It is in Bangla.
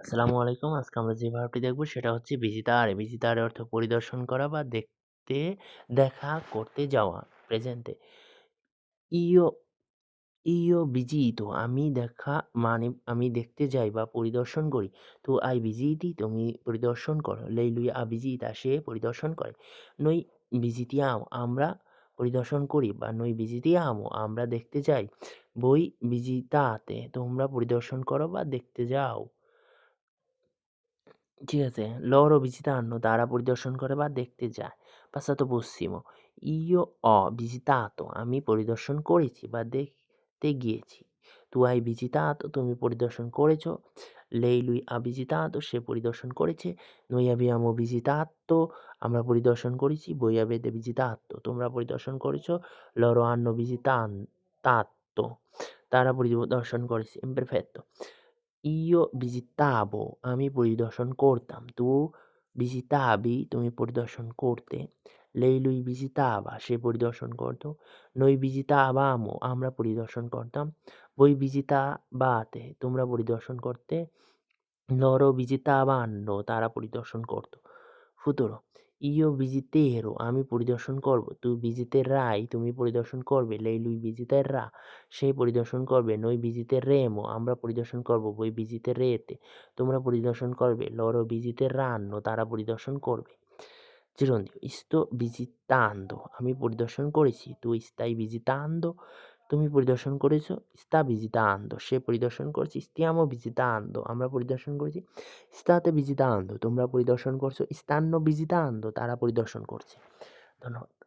আসসালামু আলাইকুম। আজকে আমরা যে ভার্বটি দেখব সেটা হচ্ছে ভিজিতারে। ভিজিতারে অর্থ পরিদর্শন করা বা দেখা করতে যাওয়া প্রেজেন্টে। ইয়ো ইয়ো ভিজিটো আমি মানে আমি দেখতে যাই বা পরিদর্শন করি। তো আই ভিজিটি তুমি পরিদর্শন করো। লেই lui ha visita সে পরিদর্শন করে। noi visitiamo আমরা পরিদর্শন করি বা noi visitiamo আমরা দেখতে যাই। voi visitate তোমরা পরিদর্শন করো বা দেখতে যাও। ঠিক আছে? loro visitano তারা পরিদর্শন করে বা দেখতে যায়। passato prossimo io ho visitato আমি পরিদর্শন করেছি বা দেখতে গিয়েছি। tu hai visitato তুমি পরিদর্শন করেছো। lui ha visitato সে পরিদর্শন করেছে। noi abbiamo visitato আমরা পরিদর্শন করেছি। voi avete visitato তোমরা পরিদর্শন করেছো। loro hanno visitato তারা পরিদর্শন করেছে। imperfetto Io visitavo আমি পরিদর্শন করতাম। Tu visitavi তুমি পরিদর্শন করতে। lui visitava সে পরিদর্শন করত। Noi visitavamo আমরা পরিদর্শন করতাম। Voi visitavate তোমরা পরিদর্শন করতে। Loro visitavano তারা পরিদর্শন করত। Futuro Io visiterò আমি পরিদর্শন করব। Tu visiterai তুমি পরিদর্শন করবে। lui visiterà সে পরিদর্শন করবে। Noi visiteremo আমরা পরিদর্শন করব। Voi visiterete তোমরা পরিদর্শন করবে। Loro visiteranno তারা পরিদর্শন করবে। Gerundio sto visitando আমি পরিদর্শন করেছি। Tu stai visitando তুমি পরিদর্শন করেছো। sta visitando সে পরিদর্শন করেছে। stiamo visitando আমরা পরিদর্শন করেছি। state visitando তোমরা পরিদর্শন করছো। stanno visitando তারা পরিদর্শন করছে। ধন্যবাদ।